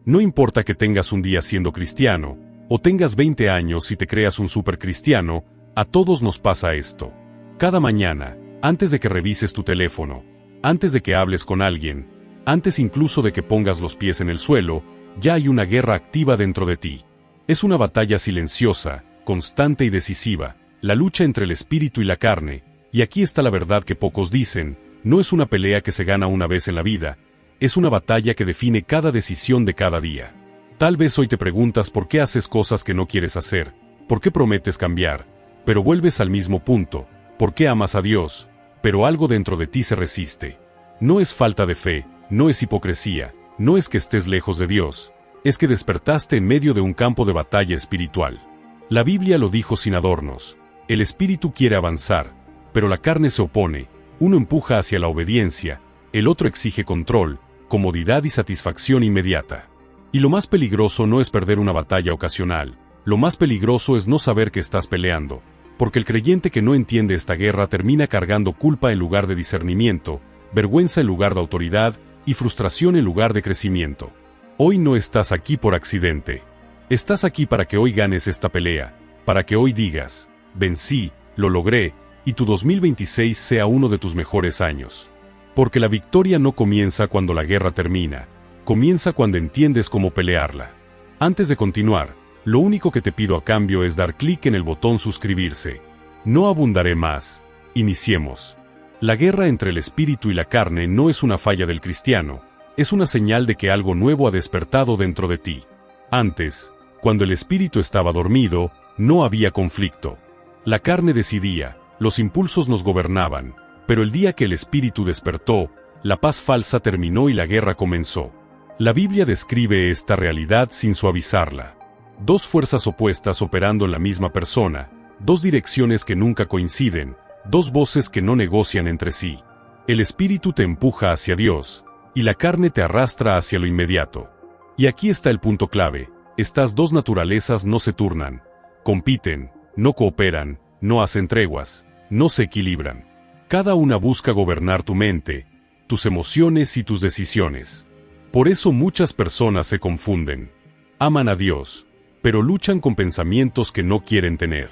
No importa que tengas un día siendo cristiano, o tengas 20 años y te creas un supercristiano, a todos nos pasa esto. Cada mañana, antes de que revises tu teléfono, antes de que hables con alguien, antes incluso de que pongas los pies en el suelo, ya hay una guerra activa dentro de ti. Es una batalla silenciosa, constante y decisiva, la lucha entre el espíritu y la carne, y aquí está la verdad que pocos dicen, no es una pelea que se gana una vez en la vida, es una batalla que define cada decisión de cada día. Tal vez hoy te preguntas por qué haces cosas que no quieres hacer, por qué prometes cambiar, pero vuelves al mismo punto, por qué amas a Dios, pero algo dentro de ti se resiste. No es falta de fe, no es hipocresía, no es que estés lejos de Dios, es que despertaste en medio de un campo de batalla espiritual. La Biblia lo dijo sin adornos, el espíritu quiere avanzar, pero la carne se opone, uno empuja hacia la obediencia, el otro exige control, comodidad y satisfacción inmediata. Y lo más peligroso no es perder una batalla ocasional, lo más peligroso es no saber que estás peleando, porque el creyente que no entiende esta guerra termina cargando culpa en lugar de discernimiento, vergüenza en lugar de autoridad y frustración en lugar de crecimiento. Hoy no estás aquí por accidente. Estás aquí para que hoy ganes esta pelea, para que hoy digas, vencí, lo logré, y tu 2026 sea uno de tus mejores años. Porque la victoria no comienza cuando la guerra termina, comienza cuando entiendes cómo pelearla. Antes de continuar, lo único que te pido a cambio es dar clic en el botón suscribirse. No abundaré más. Iniciemos. La guerra entre el espíritu y la carne no es una falla del cristiano, es una señal de que algo nuevo ha despertado dentro de ti. Antes, cuando el espíritu estaba dormido, no había conflicto. La carne decidía, los impulsos nos gobernaban, pero el día que el espíritu despertó, la paz falsa terminó y la guerra comenzó. La Biblia describe esta realidad sin suavizarla. Dos fuerzas opuestas operando en la misma persona, dos direcciones que nunca coinciden, dos voces que no negocian entre sí. El espíritu te empuja hacia Dios, y la carne te arrastra hacia lo inmediato. Y aquí está el punto clave, estas dos naturalezas no se turnan, compiten, no cooperan, no hacen treguas, no se equilibran. Cada una busca gobernar tu mente, tus emociones y tus decisiones. Por eso muchas personas se confunden. Aman a Dios, pero luchan con pensamientos que no quieren tener.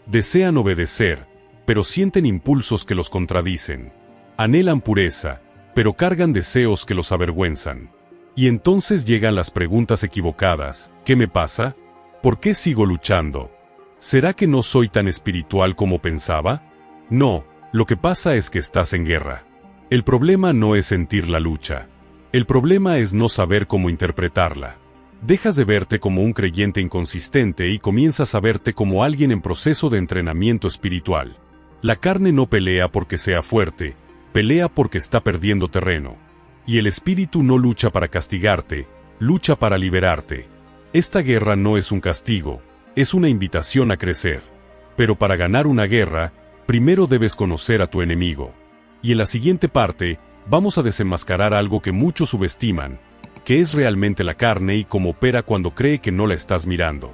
Desean obedecer, pero sienten impulsos que los contradicen. Anhelan pureza, pero cargan deseos que los avergüenzan. Y entonces llegan las preguntas equivocadas. ¿Qué me pasa? ¿Por qué sigo luchando? ¿Será que no soy tan espiritual como pensaba? No, lo que pasa es que estás en guerra. El problema no es sentir la lucha. El problema es no saber cómo interpretarla. Dejas de verte como un creyente inconsistente y comienzas a verte como alguien en proceso de entrenamiento espiritual. La carne no pelea porque sea fuerte, pelea porque está perdiendo terreno. Y el espíritu no lucha para castigarte, lucha para liberarte. Esta guerra no es un castigo, es una invitación a crecer. Pero para ganar una guerra, primero debes conocer a tu enemigo. Y en la siguiente parte, vamos a desenmascarar algo que muchos subestiman, que es realmente la carne y cómo opera cuando cree que no la estás mirando.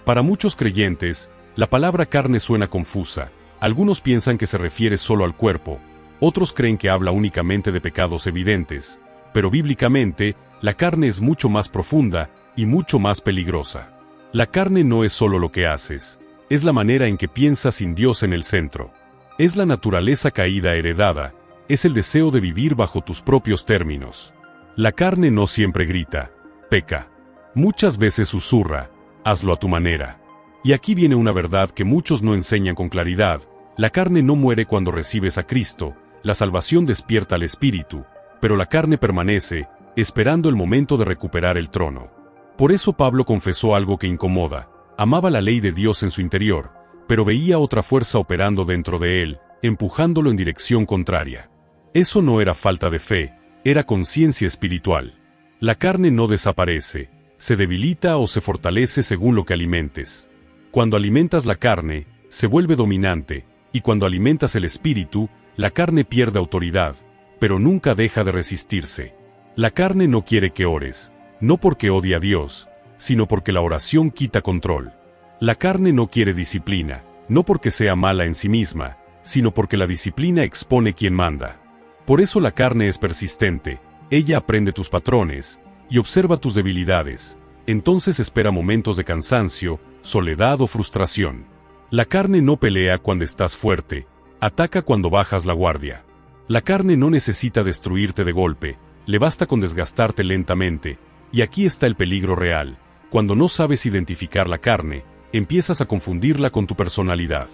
Para muchos creyentes, la palabra carne suena confusa. Algunos piensan que se refiere solo al cuerpo, otros creen que habla únicamente de pecados evidentes, pero bíblicamente, la carne es mucho más profunda y mucho más peligrosa. La carne no es solo lo que haces, es la manera en que piensas sin Dios en el centro. Es la naturaleza caída heredada, es el deseo de vivir bajo tus propios términos. La carne no siempre grita, peca. Muchas veces susurra, hazlo a tu manera. Y aquí viene una verdad que muchos no enseñan con claridad, la carne no muere cuando recibes a Cristo, la salvación despierta al espíritu, pero la carne permanece, esperando el momento de recuperar el trono. Por eso Pablo confesó algo que incomoda, amaba la ley de Dios en su interior, pero veía otra fuerza operando dentro de él, empujándolo en dirección contraria. Eso no era falta de fe, era conciencia espiritual. La carne no desaparece, se debilita o se fortalece según lo que alimentes. Cuando alimentas la carne, se vuelve dominante, y cuando alimentas el espíritu, la carne pierde autoridad, pero nunca deja de resistirse. La carne no quiere que ores, no porque odie a Dios, sino porque la oración quita control. La carne no quiere disciplina, no porque sea mala en sí misma, sino porque la disciplina expone quien manda. Por eso la carne es persistente, ella aprende tus patrones, y observa tus debilidades. Entonces espera momentos de cansancio, soledad o frustración. La carne no pelea cuando estás fuerte, ataca cuando bajas la guardia. La carne no necesita destruirte de golpe, le basta con desgastarte lentamente, y aquí está el peligro real. Cuando no sabes identificar la carne, empiezas a confundirla con tu personalidad.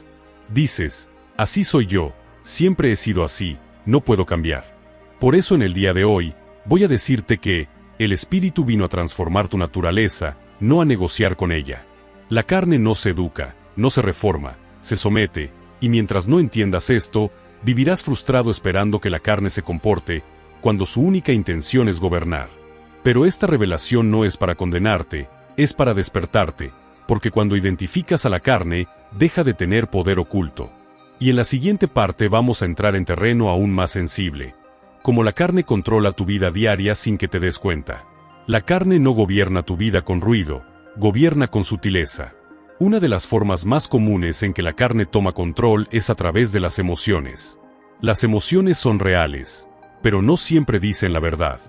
Dices, así soy yo, siempre he sido así, no puedo cambiar. Por eso en el día de hoy, voy a decirte que el Espíritu vino a transformar tu naturaleza, no a negociar con ella. La carne no se educa, no se reforma, se somete, y mientras no entiendas esto, vivirás frustrado esperando que la carne se comporte, cuando su única intención es gobernar. Pero esta revelación no es para condenarte, es para despertarte, porque cuando identificas a la carne, deja de tener poder oculto. Y en la siguiente parte vamos a entrar en terreno aún más sensible. Como la carne controla tu vida diaria sin que te des cuenta. La carne no gobierna tu vida con ruido, gobierna con sutileza. Una de las formas más comunes en que la carne toma control es a través de las emociones. Las emociones son reales, pero no siempre dicen la verdad.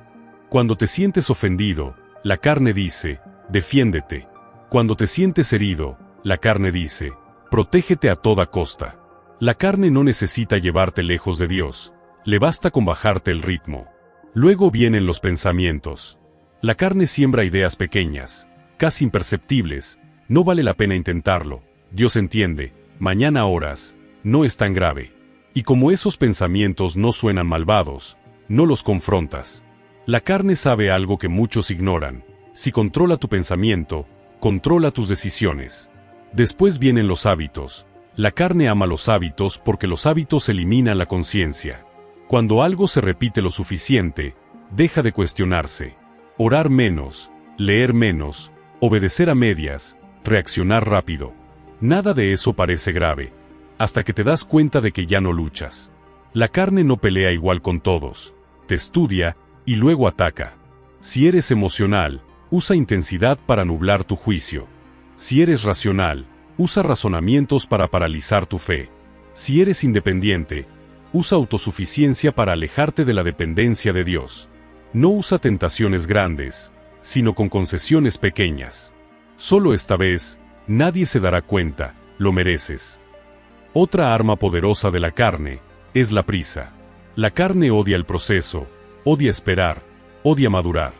Cuando te sientes ofendido, la carne dice, defiéndete. Cuando te sientes herido, la carne dice, protégete a toda costa. La carne no necesita llevarte lejos de Dios, le basta con bajarte el ritmo. Luego vienen los pensamientos. La carne siembra ideas pequeñas, casi imperceptibles, no vale la pena intentarlo, Dios entiende, mañana oras, no es tan grave. Y como esos pensamientos no suenan malvados, no los confrontas. La carne sabe algo que muchos ignoran, si controla tu pensamiento, controla tus decisiones. Después vienen los hábitos. La carne ama los hábitos porque los hábitos eliminan la conciencia. Cuando algo se repite lo suficiente, deja de cuestionarse. Orar menos, leer menos, obedecer a medias, reaccionar rápido. Nada de eso parece grave, hasta que te das cuenta de que ya no luchas. La carne no pelea igual con todos, te estudia y luego ataca. Si eres emocional, usa intensidad para nublar tu juicio. Si eres racional, usa razonamientos para paralizar tu fe. Si eres independiente, usa autosuficiencia para alejarte de la dependencia de Dios. No usa tentaciones grandes, sino con concesiones pequeñas. Solo esta vez, nadie se dará cuenta, lo mereces. Otra arma poderosa de la carne es la prisa. La carne odia el proceso, odia esperar, odia madurar.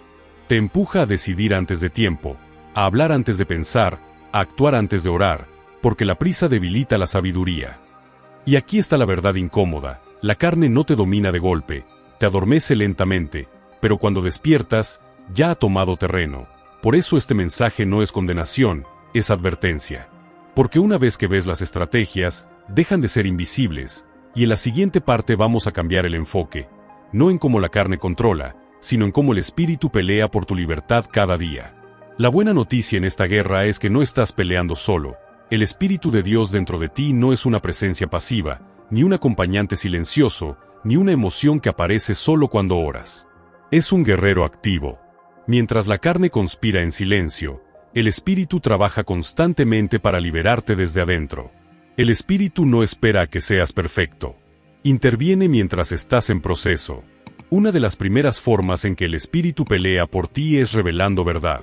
Te empuja a decidir antes de tiempo, a hablar antes de pensar, a actuar antes de orar, porque la prisa debilita la sabiduría. Y aquí está la verdad incómoda, la carne no te domina de golpe, te adormece lentamente, pero cuando despiertas, ya ha tomado terreno. Por eso este mensaje no es condenación, es advertencia. Porque una vez que ves las estrategias, dejan de ser invisibles, y en la siguiente parte vamos a cambiar el enfoque, no en cómo la carne controla, sino en cómo el espíritu pelea por tu libertad cada día. La buena noticia en esta guerra es que no estás peleando solo. El Espíritu de Dios dentro de ti no es una presencia pasiva, ni un acompañante silencioso, ni una emoción que aparece solo cuando oras. Es un guerrero activo. Mientras la carne conspira en silencio, el Espíritu trabaja constantemente para liberarte desde adentro. El Espíritu no espera a que seas perfecto. Interviene mientras estás en proceso. Una de las primeras formas en que el Espíritu pelea por ti es revelando verdad.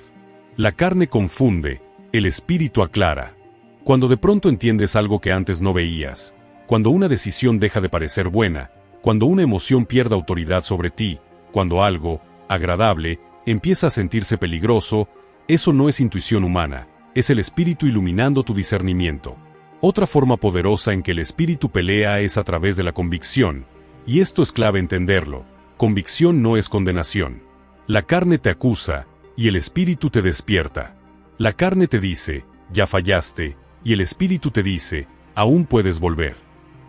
La carne confunde, el Espíritu aclara. Cuando de pronto entiendes algo que antes no veías, cuando una decisión deja de parecer buena, cuando una emoción pierde autoridad sobre ti, cuando algo, agradable, empieza a sentirse peligroso, eso no es intuición humana, es el Espíritu iluminando tu discernimiento. Otra forma poderosa en que el Espíritu pelea es a través de la convicción, y esto es clave entenderlo. Convicción no es condenación. La carne te acusa, y el Espíritu te despierta. La carne te dice, ya fallaste, y el Espíritu te dice, aún puedes volver.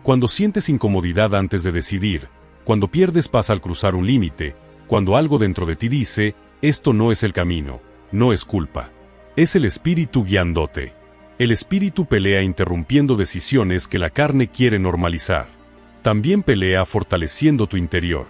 Cuando sientes incomodidad antes de decidir, cuando pierdes paz al cruzar un límite, cuando algo dentro de ti dice, esto no es el camino, no es culpa. Es el Espíritu guiándote. El Espíritu pelea interrumpiendo decisiones que la carne quiere normalizar. También pelea fortaleciendo tu interior.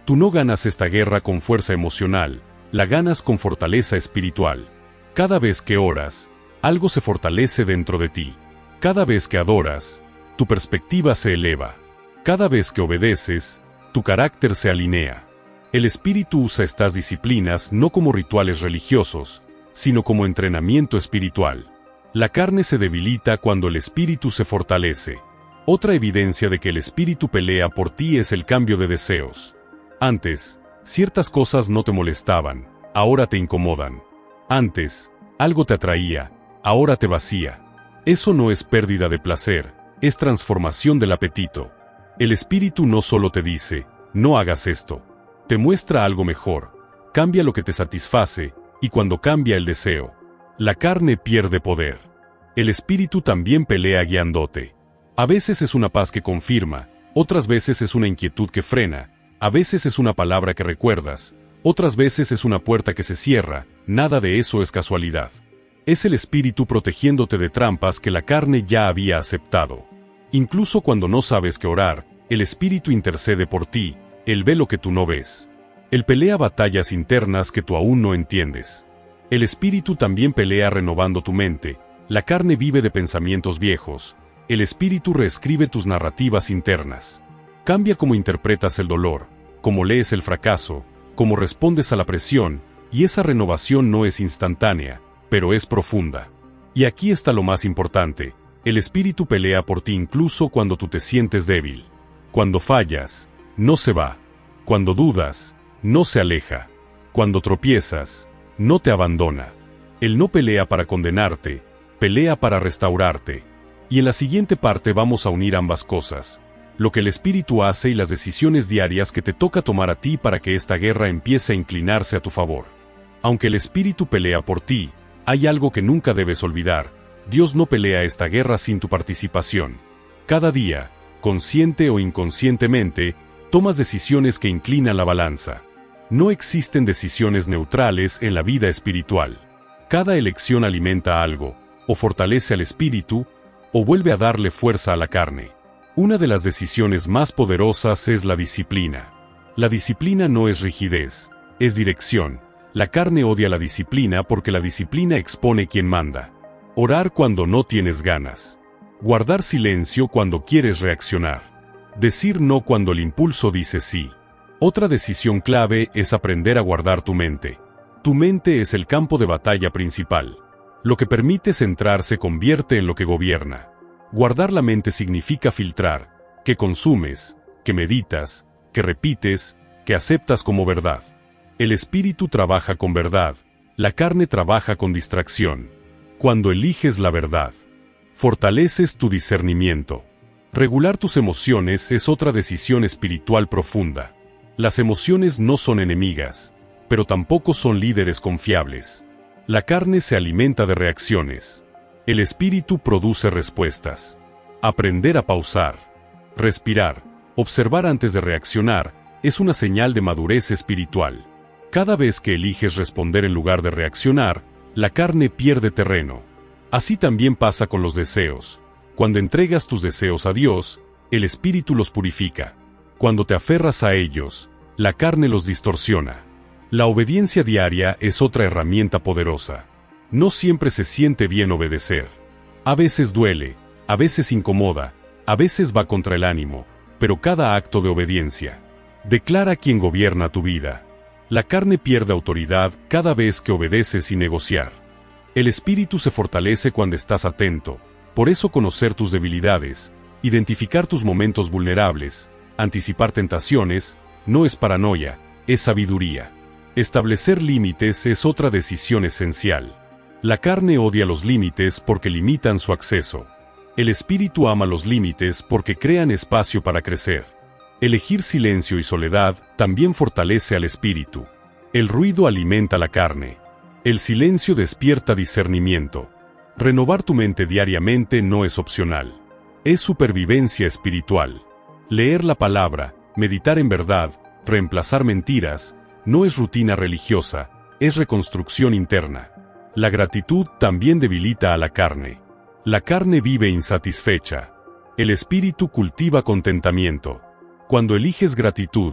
Tú no ganas esta guerra con fuerza emocional, la ganas con fortaleza espiritual. Cada vez que oras, algo se fortalece dentro de ti. Cada vez que adoras, tu perspectiva se eleva. Cada vez que obedeces, tu carácter se alinea. El espíritu usa estas disciplinas no como rituales religiosos, sino como entrenamiento espiritual. La carne se debilita cuando el espíritu se fortalece. Otra evidencia de que el espíritu pelea por ti es el cambio de deseos. Antes, ciertas cosas no te molestaban, ahora te incomodan. Antes, algo te atraía, ahora te vacía. Eso no es pérdida de placer, es transformación del apetito. El espíritu no solo te dice, no hagas esto. Te muestra algo mejor, cambia lo que te satisface, y cuando cambia el deseo, la carne pierde poder. El espíritu también pelea guiándote. A veces es una paz que confirma, otras veces es una inquietud que frena, a veces es una palabra que recuerdas, otras veces es una puerta que se cierra, nada de eso es casualidad. Es el espíritu protegiéndote de trampas que la carne ya había aceptado. Incluso cuando no sabes qué orar, el espíritu intercede por ti, él ve lo que tú no ves. Él pelea batallas internas que tú aún no entiendes. El espíritu también pelea renovando tu mente, la carne vive de pensamientos viejos, el espíritu reescribe tus narrativas internas. Cambia cómo interpretas el dolor, cómo lees el fracaso, cómo respondes a la presión, y esa renovación no es instantánea, pero es profunda. Y aquí está lo más importante, el espíritu pelea por ti incluso cuando tú te sientes débil. Cuando fallas, no se va. Cuando dudas, no se aleja. Cuando tropiezas, no te abandona. Él no pelea para condenarte, pelea para restaurarte. Y en la siguiente parte vamos a unir ambas cosas, lo que el espíritu hace y las decisiones diarias que te toca tomar a ti para que esta guerra empiece a inclinarse a tu favor. Aunque el espíritu pelea por ti, hay algo que nunca debes olvidar, Dios no pelea esta guerra sin tu participación. Cada día, consciente o inconscientemente, tomas decisiones que inclinan la balanza. No existen decisiones neutrales en la vida espiritual. Cada elección alimenta algo, o fortalece al espíritu, o vuelve a darle fuerza a la carne. Una de las decisiones más poderosas es la disciplina. La disciplina no es rigidez, es dirección. La carne odia la disciplina porque la disciplina expone quien manda. Orar cuando no tienes ganas. Guardar silencio cuando quieres reaccionar. Decir no cuando el impulso dice sí. Otra decisión clave es aprender a guardar tu mente. Tu mente es el campo de batalla principal. Lo que permite centrar se convierte en lo que gobierna. Guardar la mente significa filtrar, que consumes, que meditas, que repites, que aceptas como verdad. El espíritu trabaja con verdad, la carne trabaja con distracción. Cuando eliges la verdad, fortaleces tu discernimiento. Regular tus emociones es otra decisión espiritual profunda. Las emociones no son enemigas, pero tampoco son líderes confiables. La carne se alimenta de reacciones. El espíritu produce respuestas. Aprender a pausar, respirar, observar antes de reaccionar, es una señal de madurez espiritual. Cada vez que eliges responder en lugar de reaccionar, la carne pierde terreno. Así también pasa con los deseos. Cuando entregas tus deseos a Dios, el espíritu los purifica. Cuando te aferras a ellos, la carne los distorsiona. La obediencia diaria es otra herramienta poderosa. No siempre se siente bien obedecer. A veces duele, a veces incomoda, a veces va contra el ánimo, pero cada acto de obediencia declara quién gobierna tu vida. La carne pierde autoridad cada vez que obedeces sin negociar. El espíritu se fortalece cuando estás atento, por eso conocer tus debilidades, identificar tus momentos vulnerables, anticipar tentaciones, no es paranoia, es sabiduría. Establecer límites es otra decisión esencial. La carne odia los límites porque limitan su acceso. El espíritu ama los límites porque crean espacio para crecer. Elegir silencio y soledad también fortalece al espíritu. El ruido alimenta la carne. El silencio despierta discernimiento. Renovar tu mente diariamente no es opcional. Es supervivencia espiritual. Leer la palabra, meditar en verdad, reemplazar mentiras, no es rutina religiosa, es reconstrucción interna. La gratitud también debilita a la carne. La carne vive insatisfecha. El espíritu cultiva contentamiento. Cuando eliges gratitud,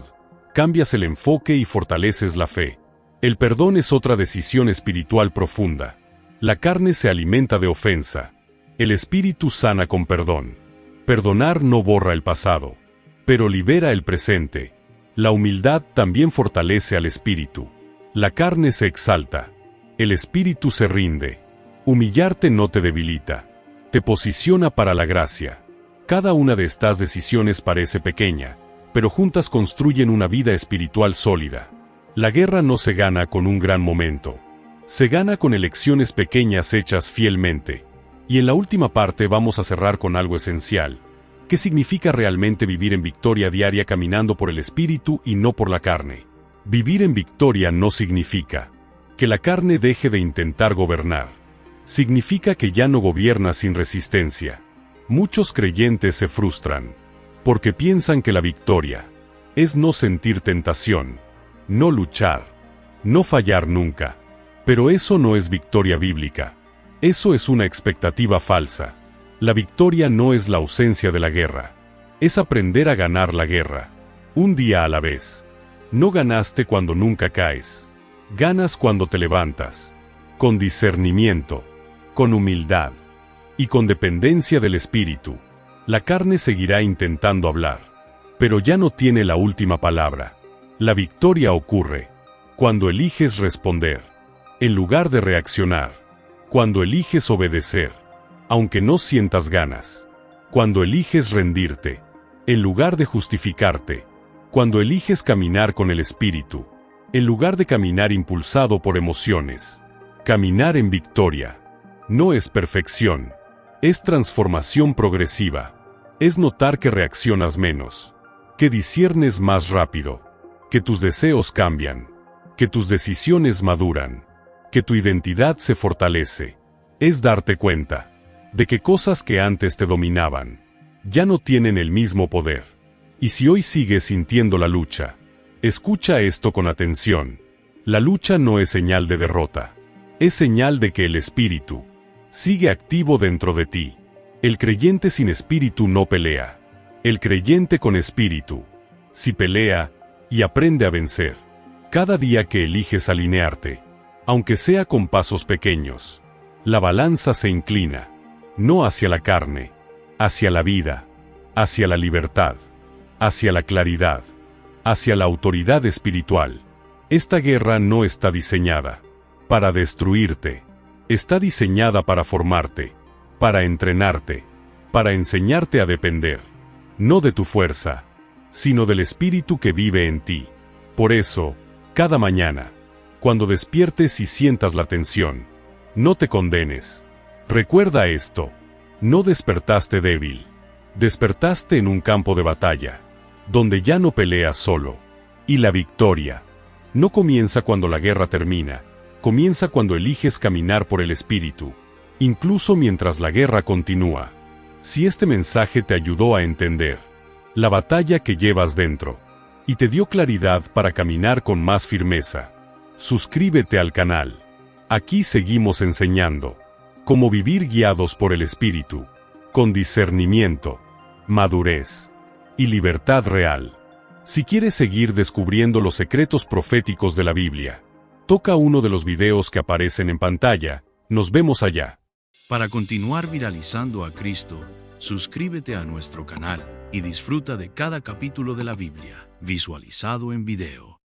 cambias el enfoque y fortaleces la fe. El perdón es otra decisión espiritual profunda. La carne se alimenta de ofensa. El espíritu sana con perdón. Perdonar no borra el pasado, pero libera el presente. La humildad también fortalece al espíritu. La carne se exalta. El espíritu se rinde. Humillarte no te debilita. Te posiciona para la gracia. Cada una de estas decisiones parece pequeña, pero juntas construyen una vida espiritual sólida. La guerra no se gana con un gran momento. Se gana con elecciones pequeñas hechas fielmente. Y en la última parte vamos a cerrar con algo esencial. ¿Qué significa realmente vivir en victoria diaria caminando por el espíritu y no por la carne? Vivir en victoria no significa que la carne deje de intentar gobernar. Significa que ya no gobierna sin resistencia. Muchos creyentes se frustran porque piensan que la victoria es no sentir tentación, no luchar, no fallar nunca. Pero eso no es victoria bíblica. Eso es una expectativa falsa. La victoria no es la ausencia de la guerra. Es aprender a ganar la guerra, un día a la vez. No ganaste cuando nunca caes. Ganas cuando te levantas, con discernimiento, con humildad y con dependencia del espíritu. La carne seguirá intentando hablar, pero ya no tiene la última palabra. La victoria ocurre cuando eliges responder, en lugar de reaccionar. Cuando eliges obedecer, aunque no sientas ganas. Cuando eliges rendirte, en lugar de justificarte. Cuando eliges caminar con el espíritu, en lugar de caminar impulsado por emociones. Caminar en victoria no es perfección, es transformación progresiva. Es notar que reaccionas menos, que disciernes más rápido, que tus deseos cambian, que tus decisiones maduran, que tu identidad se fortalece. Es darte cuenta de que cosas que antes te dominaban ya no tienen el mismo poder. Y si hoy sigues sintiendo la lucha, escucha esto con atención. La lucha no es señal de derrota, es señal de que el espíritu sigue activo dentro de ti. El creyente sin espíritu no pelea. El creyente con espíritu sí pelea y aprende a vencer. Cada día que eliges alinearte, aunque sea con pasos pequeños, la balanza se inclina, no hacia la carne, hacia la vida, hacia la libertad, hacia la claridad, hacia la autoridad espiritual. Esta guerra no está diseñada para destruirte, está diseñada para formarte, para entrenarte, para enseñarte a depender, no de tu fuerza, sino del espíritu que vive en ti. Por eso, cada mañana, cuando despiertes y sientas la tensión, no te condenes. Recuerda esto: no despertaste débil, despertaste en un campo de batalla, donde ya no peleas solo. Y la victoria no comienza cuando la guerra termina, comienza cuando eliges caminar por el espíritu, incluso mientras la guerra continúa. Si este mensaje te ayudó a entender la batalla que llevas dentro y te dio claridad para caminar con más firmeza, suscríbete al canal. Aquí seguimos enseñando cómo vivir guiados por el espíritu, con discernimiento, madurez y libertad real. Si quieres seguir descubriendo los secretos proféticos de la Biblia, toca uno de los videos que aparecen en pantalla. Nos vemos allá. Para continuar viralizando a Cristo, suscríbete a nuestro canal y disfruta de cada capítulo de la Biblia visualizado en video.